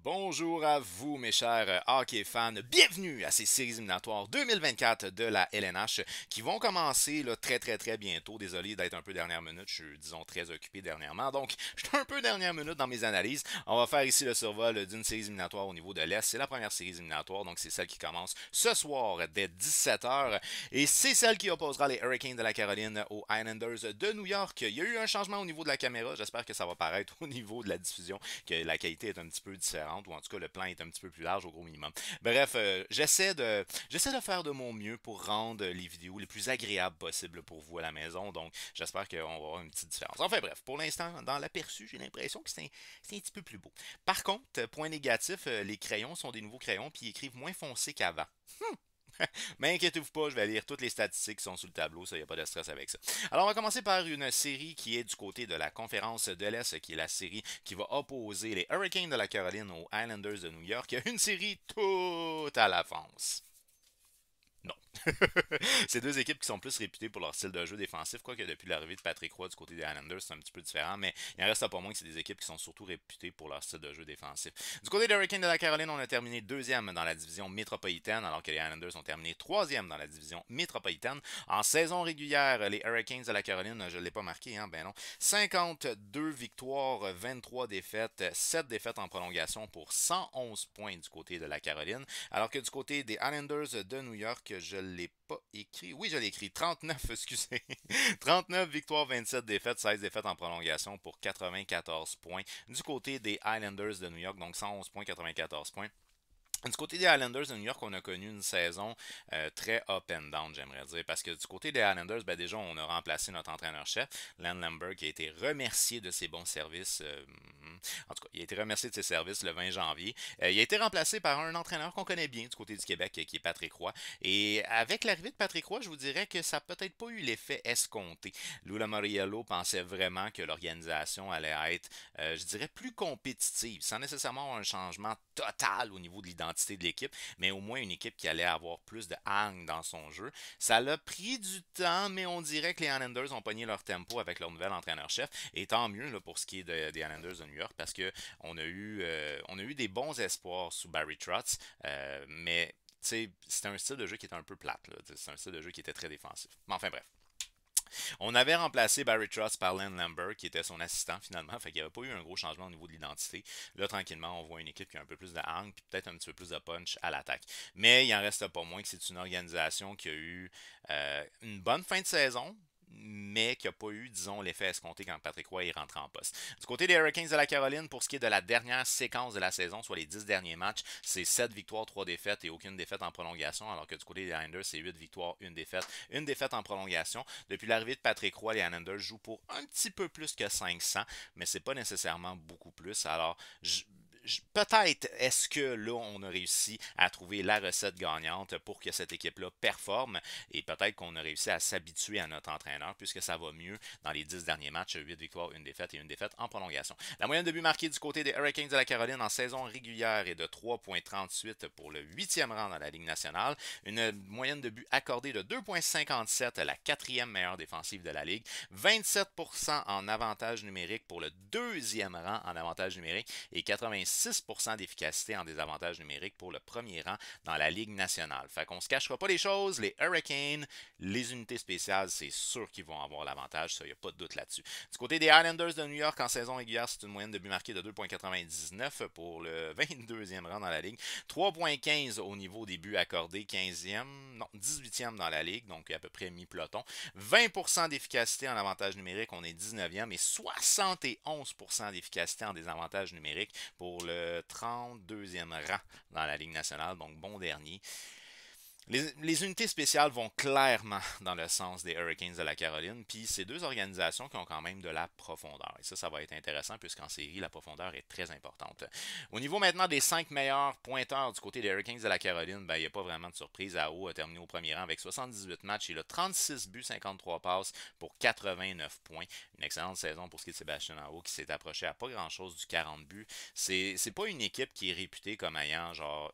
Bonjour à vous, mes chers hockey fans. Bienvenue à ces séries éliminatoires 2024 de la LNH qui vont commencer là, très bientôt. Désolé d'être un peu dernière minute, je suis disons très occupé dernièrement. Donc, je suis un peu dernière minute dans mes analyses. On va faire ici le survol d'une série éliminatoire au niveau de l'Est. C'est la première série éliminatoire, donc c'est celle qui commence ce soir dès 17h. Et c'est celle qui opposera les Hurricanes de la Caroline aux Islanders de New York. Il y a eu un changement au niveau de la caméra. J'espère que ça va paraître au niveau de la diffusion, que la qualité est un petit peu différente, ou en tout cas le plan est un petit peu plus large au gros minimum. Bref, j'essaie de faire de mon mieux pour rendre les vidéos les plus agréables possibles pour vous à la maison, donc j'espère qu'on va avoir une petite différence. Enfin bref, pour l'instant, dans l'aperçu, j'ai l'impression que c'est un petit peu plus beau. Par contre, point négatif, les crayons sont des nouveaux crayons, puis ils écrivent moins foncé qu'avant. Mais inquiétez-vous pas, je vais lire toutes les statistiques qui sont sous le tableau, ça, il n'y a pas de stress avec ça. Alors, on va commencer par une série qui est du côté de la conférence de l'Est, qui est la série qui va opposer les Hurricanes de la Caroline aux Islanders de New York. Une série toute à l'avance. Non. C'est deux équipes qui sont plus réputées pour leur style de jeu défensif, quoique depuis l'arrivée de Patrick Roy du côté des Islanders, c'est un petit peu différent, mais il en reste pas moins que c'est des équipes qui sont surtout réputées pour leur style de jeu défensif. Du côté des Hurricanes de la Caroline, on a terminé deuxième dans la division métropolitaine, alors que les Islanders ont terminé troisième dans la division métropolitaine. En saison régulière, les Hurricanes de la Caroline, je ne l'ai pas marqué, hein, ben non, 52 victoires, 23 défaites, 7 défaites en prolongation pour 111 points du côté de la Caroline, alors que du côté des Islanders de New York, je ne l'ai pas écrit. Oui, je l'ai écrit. 39, excusez. 39 victoires, 27 défaites, 16 défaites en prolongation pour 94 points. Du côté des Islanders de New York, donc 111 points, 94 points. Du côté des Islanders de New York, on a connu une saison très up and down, j'aimerais dire. Parce que du côté des Islanders, ben déjà, on a remplacé notre entraîneur-chef, Len Lambert, qui a été remercié de ses bons services. En tout cas, il a été remercié de ses services le 20 janvier. Il a été remplacé par un entraîneur qu'on connaît bien du côté du Québec, qui est Patrick Roy. Et avec l'arrivée de Patrick Roy, je vous dirais que ça n'a peut-être pas eu l'effet escompté. Lou Lamoriello pensait vraiment que l'organisation allait être, je dirais, plus compétitive, sans nécessairement avoir un changement total au niveau de l'identité de l'équipe, mais au moins une équipe qui allait avoir plus de hang dans son jeu. Ça l'a pris du temps, mais on dirait que les Islanders ont pogné leur tempo avec leur nouvel entraîneur-chef. Et tant mieux là, pour ce qui est des Islanders de New York, parce que on a eu des bons espoirs sous Barry Trotz, mais c'était un style de jeu qui était un peu plate. C'est un style de jeu qui était très défensif. Mais enfin bref. On avait remplacé Barry Trotz par Len Lambert, qui était son assistant finalement. Fait qu'il n'y avait pas eu un gros changement au niveau de l'identité. Là, tranquillement, on voit une équipe qui a un peu plus de hang, puis peut-être un petit peu plus de punch à l'attaque. Mais il en reste pas moins que c'est une organisation qui a eu une bonne fin de saison, mais qui n'a pas eu, disons, l'effet escompté quand Patrick Roy est rentré en poste. Du côté des Hurricanes de la Caroline, pour ce qui est de la dernière séquence de la saison, soit les 10 derniers matchs, c'est 7 victoires, 3 défaites et aucune défaite en prolongation, alors que du côté des Islanders, c'est 8 victoires, une défaite en prolongation. Depuis l'arrivée de Patrick Roy, les Islanders jouent pour un petit peu plus que 500, mais c'est pas nécessairement beaucoup plus. Alors, peut-être est-ce que là, on a réussi à trouver la recette gagnante pour que cette équipe-là performe et peut-être qu'on a réussi à s'habituer à notre entraîneur puisque ça va mieux dans les 10 derniers matchs, 8 victoires, une défaite et une défaite en prolongation. La moyenne de buts marqués du côté des Hurricanes de la Caroline en saison régulière est de 3,38 pour le 8e rang dans la Ligue nationale, une moyenne de buts accordée de 2,57, la 4e meilleure défensive de la Ligue, 27% en avantage numérique pour le 2e rang en avantage numérique et 86% d'efficacité en désavantage numérique pour le premier rang dans la Ligue nationale. Fait qu'on se cachera pas les choses, les Hurricanes, les unités spéciales, c'est sûr qu'ils vont avoir l'avantage, ça, il n'y a pas de doute là-dessus. Du côté des Islanders de New York, en saison régulière, c'est une moyenne de but marqué de 2,99 pour le 22e rang dans la Ligue, 3,15 au niveau des buts accordés, 15e, non, 18e dans la Ligue, donc à peu près mi-peloton. 20% d'efficacité en avantage numérique, on est 19e, et 71% d'efficacité en désavantage numérique pour le 32e rang dans la Ligue nationale, donc bon dernier. Les unités spéciales vont clairement dans le sens des Hurricanes de la Caroline, puis c'est deux organisations qui ont quand même de la profondeur. Et ça va être intéressant puisqu'en série, la profondeur est très importante. Au niveau maintenant des 5 meilleurs pointeurs du côté des Hurricanes de la Caroline, ben, il n'y a pas vraiment de surprise. Aho a terminé au premier rang avec 78 matchs. Il a 36 buts, 53 passes pour 89 points. Une excellente saison pour ce qui est de Sébastien Aho qui s'est approché à pas grand-chose du 40 buts. C'est pas une équipe qui est réputée comme ayant genre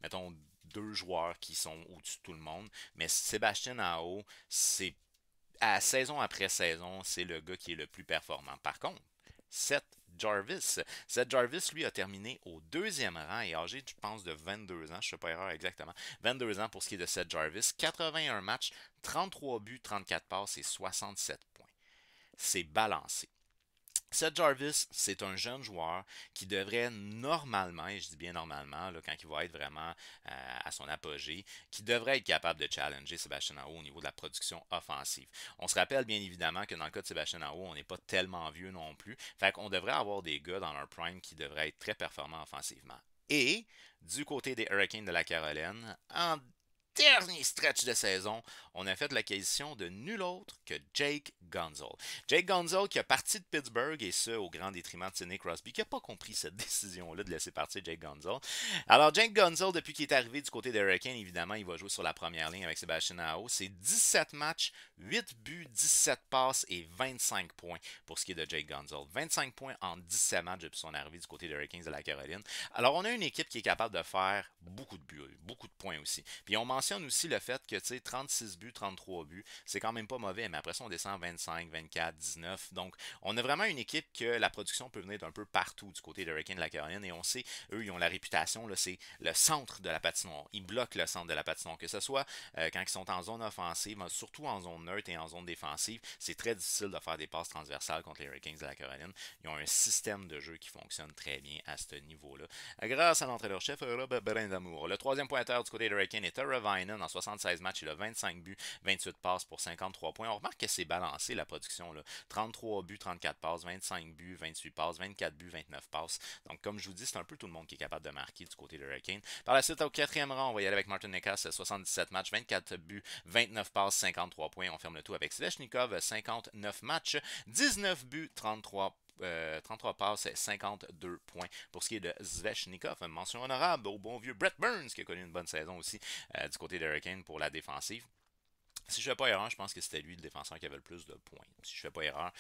mettons, deux joueurs qui sont au-dessus de tout le monde. Mais Sébastien Aho, saison après saison, c'est le gars qui est le plus performant. Par contre, 7 Jarvis. Seth Jarvis, lui, a terminé au deuxième rang et âgé, je pense, de 22 ans. Je ne fais pas erreur exactement. 22 ans pour ce qui est de Seth Jarvis. 81 matchs, 33 buts, 34 passes et 67 points. C'est balancé. Seth Jarvis, c'est un jeune joueur qui devrait normalement, et je dis bien normalement, là, quand il va être vraiment à son apogée, qui devrait être capable de challenger Sébastien Aho au niveau de la production offensive. On se rappelle bien évidemment que dans le cas de Sébastien Aho, on n'est pas tellement vieux non plus. Fait qu'on devrait avoir des gars dans leur prime qui devraient être très performants offensivement. Et du côté des Hurricanes de la Caroline, en dernier stretch de saison, on a fait l'acquisition de nul autre que Jake Gunzel. Jake Gunzel qui a parti de Pittsburgh et ce au grand détriment de Sidney Crosby qui n'a pas compris cette décision-là de laisser partir Jake Gunzel. Alors Jake Gunzel, depuis qu'il est arrivé du côté des Hurricanes, évidemment, il va jouer sur la première ligne avec Sébastien Aho. C'est 17 matchs, 8 buts, 17 passes et 25 points pour ce qui est de Jake Gunzel. 25 points en 17 matchs depuis son arrivée du côté des Hurricanes de la Caroline. Alors on a une équipe qui est capable de faire beaucoup de buts, beaucoup de points aussi. Puis on mentionne aussi le fait que 36 buts, 33 buts, c'est quand même pas mauvais, mais après ça on descend à 25, 24, 19. Donc on a vraiment une équipe que la production peut venir d'un peu partout du côté des Hurricanes de la Caroline et on sait, eux ils ont la réputation, là, c'est le centre de la patinoire. Ils bloquent le centre de la patinoire, que ce soit quand ils sont en zone offensive, mais surtout en zone neutre et en zone défensive. C'est très difficile de faire des passes transversales contre les Hurricanes de la Caroline. Ils ont un système de jeu qui fonctionne très bien à ce niveau-là. Grâce à l'entraîneur-chef Rob Brindamour. Le troisième pointeur du côté des Hurricanes est Ravinen. En 76 matchs, il a 25 buts, 28 passes pour 53 points. On remarque que c'est balancé la production, là. 33 buts, 34 passes, 25 buts, 28 passes, 24 buts, 29 passes. Donc, comme je vous dis, c'est un peu tout le monde qui est capable de marquer du côté des Hurricanes. Par la suite, au quatrième rang, on va y aller avec Martin Necas, 77 matchs, 24 buts, 29 passes, 53 points. On ferme le tout avec Svechnikov, 59 matchs, 19 buts, 33 passes, 52 points pour ce qui est de Svechnikov. Une mention honorable au bon vieux Brett Burns qui a connu une bonne saison aussi du côté des Hurricanes pour la défensive. Si je ne fais pas erreur, je pense que c'était lui le défenseur qui avait le plus de points. Si je ne fais pas erreur,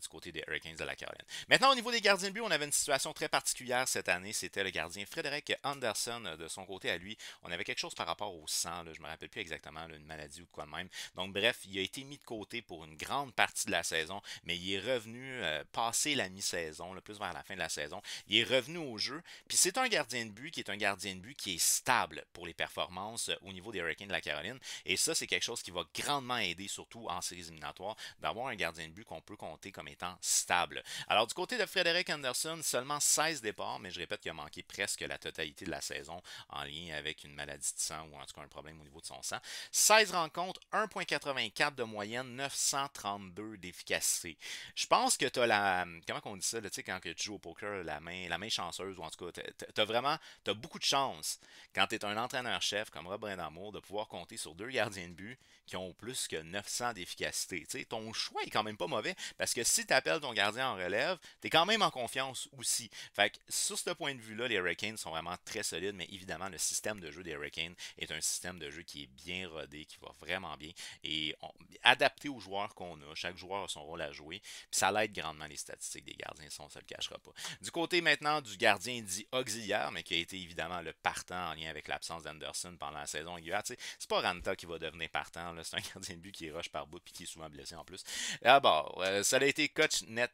du côté des Hurricanes de la Caroline. Maintenant, au niveau des gardiens de but, on avait une situation très particulière cette année. C'était le gardien Frédéric Anderson. De son côté à lui, on avait quelque chose par rapport au sang. Là, je ne me rappelle plus exactement, là, une maladie ou quoi de même. Donc, bref, il a été mis de côté pour une grande partie de la saison, mais il est revenu passer la mi-saison, plus vers la fin de la saison. Il est revenu au jeu. Puis c'est un gardien de but qui est un gardien de but qui est stable pour les performances au niveau des Hurricanes de la Caroline. Et ça, c'est quelque chose qui va grandement aider, surtout en séries éliminatoires, d'avoir un gardien de but qu'on peut compter comme étant stable. Alors, du côté de Frédéric Anderson, seulement 16 départs, mais je répète qu'il a manqué presque la totalité de la saison en lien avec une maladie de sang ou en tout cas un problème au niveau de son sang. 16 rencontres, 1,84 de moyenne, 932 d'efficacité. Je pense que tu as la. Comment on dit ça, là, tu sais, quand tu joues au poker, la main chanceuse, ou en tout cas, tu as beaucoup de chance quand tu es un entraîneur-chef comme Rob Brindamour de pouvoir compter sur deux gardiens de but qui ont plus que 900 d'efficacité. T'sais, ton choix est quand même pas mauvais parce que si tu appelles ton gardien en relève, tu es quand même en confiance aussi. Fait que sur ce point de vue-là, les Hurricanes sont vraiment très solides, mais évidemment, le système de jeu des Hurricanes est un système de jeu qui est bien rodé, qui va vraiment bien et adapté aux joueurs qu'on a. Chaque joueur a son rôle à jouer. Puis ça l'aide grandement les statistiques des gardiens, ça on ne se le cachera pas. Du côté maintenant du gardien dit auxiliaire, mais qui a été évidemment le partant en lien avec l'absence d'Anderson pendant la saison régulière. C'est pas Ranta qui va devenir partant. Là. C'est un gardien de but qui rush par bout et qui est souvent blessé en plus. D'abord, ça a été Kochetkov.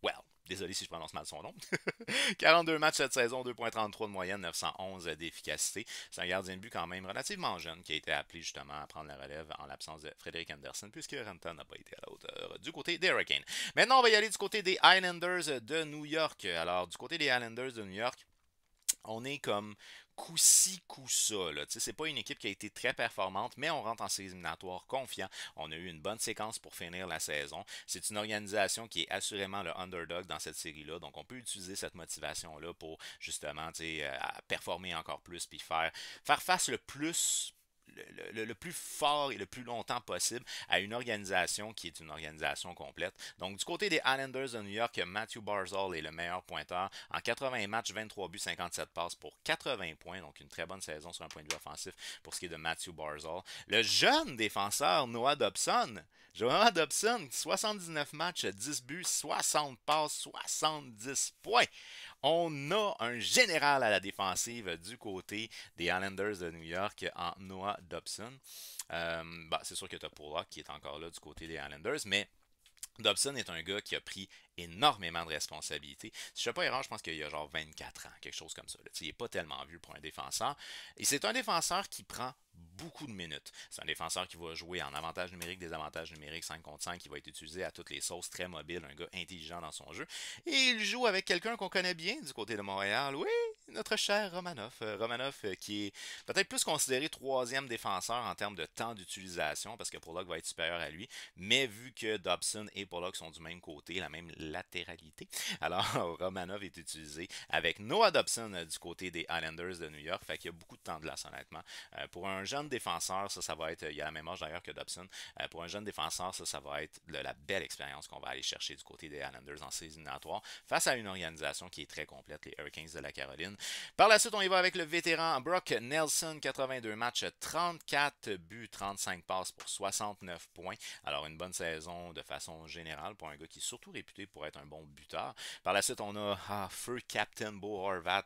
Well, désolé si je prononce mal son nom. 42 matchs cette saison, 2,33 de moyenne, 911 d'efficacité. C'est un gardien de but quand même relativement jeune qui a été appelé justement à prendre la relève en l'absence de Frédéric Anderson puisque Ranta n'a pas été à la hauteur du côté des Hurricanes. Maintenant, on va y aller du côté des Islanders de New York. Alors, du côté des Islanders de New York, on est comme coup-ci, coup-ça. C'est pas une équipe qui a été très performante, mais on rentre en séries éliminatoires confiant. On a eu une bonne séquence pour finir la saison. C'est une organisation qui est assurément le underdog dans cette série-là, donc on peut utiliser cette motivation-là pour justement performer encore plus puis faire face le plus le plus fort et le plus longtemps possible à une organisation qui est une organisation complète. Donc, du côté des Islanders de New York, Matthew Barzal est le meilleur pointeur. En 80 matchs, 23 buts, 57 passes pour 80 points. Donc, une très bonne saison sur un point de vue offensif pour ce qui est de Matthew Barzal. Le jeune défenseur Noah Dobson. Noah Dobson, 79 matchs, 10 buts, 60 passes, 70 points. On a un général à la défensive du côté des Islanders de New York en Noah Dobson. C'est sûr que tu as Pollock qui est encore là du côté des Islanders, mais Dobson est un gars qui a pris énormément de responsabilités. Si je ne fais pas erreur, je pense qu'il a genre 24 ans, quelque chose comme ça. Là. Il n'est pas tellement vieux pour un défenseur. Et c'est un défenseur qui prend beaucoup de minutes. C'est un défenseur qui va jouer en avantage numérique, désavantage numérique, 5 contre 5, qui va être utilisé à toutes les sauces, très mobile, un gars intelligent dans son jeu. Et il joue avec quelqu'un qu'on connaît bien du côté de Montréal. Oui, notre cher Romanov. Romanov qui est peut-être plus considéré troisième défenseur en termes de temps d'utilisation, parce que Pollock va être supérieur à lui. Mais vu que Dobson et Pollock sont du même côté, la même latéralité, alors Romanov est utilisé avec Noah Dobson du côté des Islanders de New York. Fait qu'il y a beaucoup de temps de glace, honnêtement. Pour un jeune défenseur, ça va être, il a la même âge d'ailleurs que Dobson. Pour un jeune défenseur, ça va être la belle expérience qu'on va aller chercher du côté des Islanders en séries éliminatoires face à une organisation qui est très complète, les Hurricanes de la Caroline. Par la suite, on y va avec le vétéran Brock Nelson, 82 matchs, 34 buts, 35 passes pour 69 points. Alors, une bonne saison de façon générale pour un gars qui est surtout réputé pour être un bon buteur. Par la suite, on a Feu Captain Bo Horvat,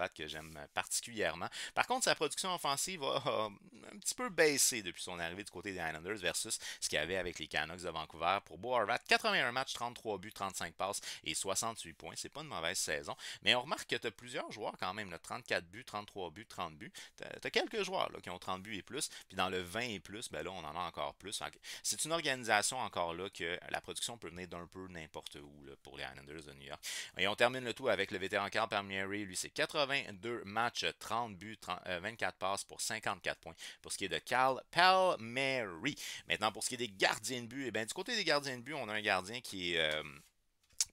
que j'aime particulièrement. Par contre, sa production offensive a un petit peu baissé depuis son arrivée du côté des Islanders versus ce qu'il y avait avec les Canucks de Vancouver. Pour Bo Horvat, 81 matchs, 33 buts, 35 passes et 68 points. C'est pas une mauvaise saison. Mais on remarque que tu as plusieurs joueurs quand même, là, 34 buts, 33 buts, 30 buts. Tu as quelques joueurs là, qui ont 30 buts et plus. Puis dans le 20 et plus, ben là, on en a encore plus. C'est une organisation encore là que la production peut venir d'un peu n'importe où là, pour les Islanders de New York. Et on termine le tout avec le vétéran Carl Palmieri. Lui, c'est 82 matchs, 30 buts, 24 passes pour 54 points. Pour ce qui est de Carl Palmieri. Maintenant, pour ce qui est des gardiens de but, eh bien, du côté des gardiens de but, on a un gardien qui est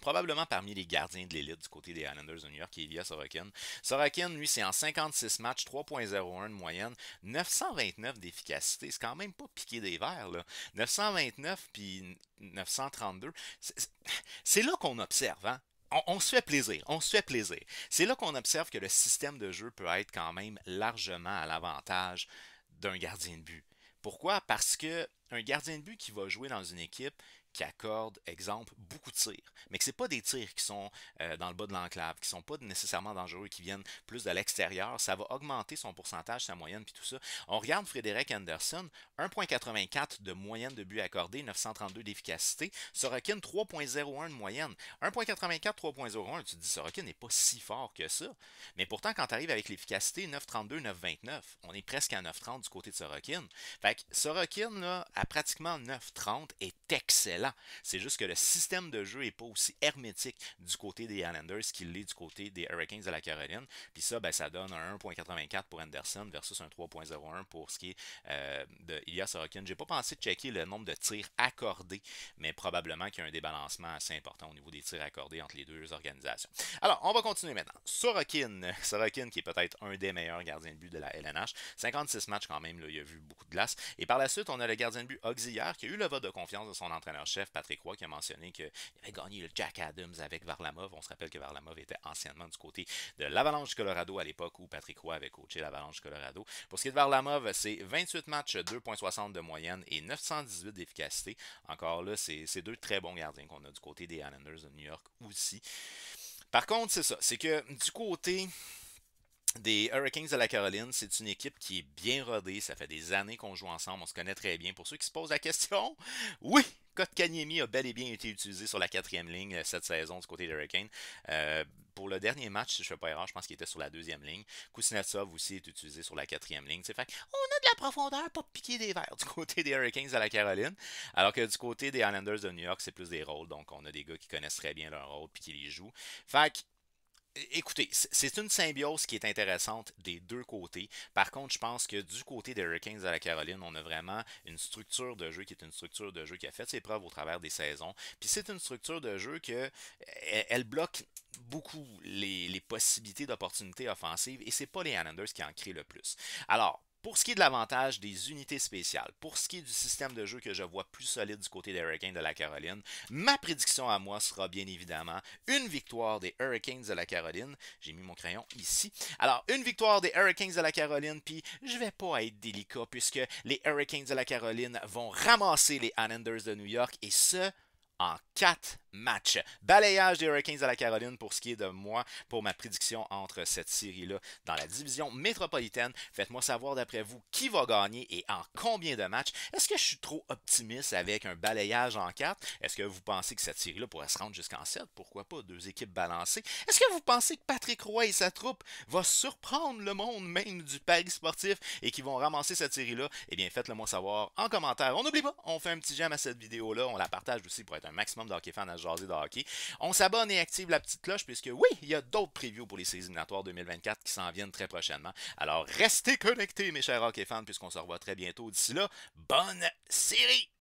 probablement parmi les gardiens de l'élite du côté des Islanders de New York, qui est Ilya Sorokin. Sorokin, lui, c'est en 56 matchs, 3.01 de moyenne, 929 d'efficacité. C'est quand même pas piqué des verres, là. 929 puis 932. C'est là qu'on observe, hein? On se fait plaisir, on se fait plaisir. C'est là qu'on observe que le système de jeu peut être quand même largement à l'avantage d'un gardien de but. Pourquoi? Parce que un gardien de but qui va jouer dans une équipe qui accorde, exemple, beaucoup de tirs, mais que ce pas des tirs qui sont dans le bas de l'enclave, qui sont pas nécessairement dangereux, qui viennent plus de l'extérieur, ça va augmenter son pourcentage, sa moyenne, puis tout ça. On regarde Frédéric Anderson, 1.84 de moyenne de but accordé, 932 d'efficacité. Sorokin, 3.01 de moyenne. 1.84, 3.01, tu te dis, Sorokin n'est pas si fort que ça. Mais pourtant, quand tu arrives avec l'efficacité, 9.32, 9.29, on est presque à 9.30 du côté de Sorokin. Fait que Sorokin, là, à pratiquement 9.30, est excellent. C'est juste que le système de jeu n'est pas aussi hermétique du côté des Islanders qu'il l'est du côté des Hurricanes de la Caroline. Puis ça, ben, ça donne un 1.84 pour Anderson versus un 3.01 pour ce qui est de Ilya Sorokin. J'ai pas pensé de checker le nombre de tirs accordés, mais probablement qu'il y a un débalancement assez important au niveau des tirs accordés entre les deux organisations. Alors, on va continuer maintenant. Sorokin qui est peut-être un des meilleurs gardiens de but de la LNH. 56 matchs quand même, là, il a vu beaucoup de glace. Et par la suite, on a le gardien de but auxiliaire qui a eu le vote de confiance de son entraîneur-chef, Patrick Roy, qui a mentionné qu'il avait gagné le Jack Adams avec Varlamov. On se rappelle que Varlamov était anciennement du côté de l'Avalanche du Colorado à l'époque où Patrick Roy avait coaché l'Avalanche du Colorado. Pour ce qui est de Varlamov, c'est 28 matchs, 2.60 de moyenne et 918 d'efficacité. Encore là, c'est deux très bons gardiens qu'on a du côté des Islanders de New York aussi. Par contre, c'est ça. C'est que du côté des Hurricanes de la Caroline, c'est une équipe qui est bien rodée. Ça fait des années qu'on joue ensemble. On se connaît très bien. Pour ceux qui se posent la question, oui, Kotkaniemi a bel et bien été utilisé sur la quatrième ligne cette saison du côté des Hurricanes. Pour le dernier match, si je ne fais pas erreur, je pense qu'il était sur la deuxième ligne. Kuznetsov aussi est utilisé sur la quatrième ligne. Fait on a de la profondeur pour piquer des verres du côté des Hurricanes de la Caroline. Alors que du côté des Islanders de New York, c'est plus des rôles. Donc on a des gars qui connaissent très bien leur rôle et qui les jouent. Fait que écoutez, c'est une symbiose qui est intéressante des deux côtés. Par contre, je pense que du côté des Hurricanes de la Caroline, on a vraiment une structure de jeu qui est une structure de jeu qui a fait ses preuves au travers des saisons. Puis c'est une structure de jeu que elle bloque beaucoup les possibilités d'opportunités offensives et c'est pas les Islanders qui en créent le plus. Alors, pour ce qui est de l'avantage des unités spéciales, pour ce qui est du système de jeu que je vois plus solide du côté des Hurricanes de la Caroline, ma prédiction à moi sera bien évidemment une victoire des Hurricanes de la Caroline. J'ai mis mon crayon ici. Alors, une victoire des Hurricanes de la Caroline, puis je vais pas être délicat puisque les Hurricanes de la Caroline vont ramasser les Islanders de New York et ce, en 4 match. Balayage des Hurricanes à la Caroline pour ce qui est de moi, pour ma prédiction entre cette série-là dans la division métropolitaine. Faites-moi savoir d'après vous qui va gagner et en combien de matchs. Est-ce que je suis trop optimiste avec un balayage en 4? Est-ce que vous pensez que cette série-là pourrait se rendre jusqu'en 7? Pourquoi pas? Deux équipes balancées. Est-ce que vous pensez que Patrick Roy et sa troupe va surprendre le monde même du Paris sportif et qui vont ramasser cette série-là? Eh bien, faites-le moi savoir en commentaire. On n'oublie pas, on fait un petit j'aime à cette vidéo-là. On la partage aussi pour être un maximum de hockey fans à jaser de hockey. On s'abonne et active la petite cloche puisque oui, il y a d'autres previews pour les séries éliminatoires 2024 qui s'en viennent très prochainement. Alors restez connectés mes chers hockey fans puisqu'on se revoit très bientôt. D'ici là, bonne série!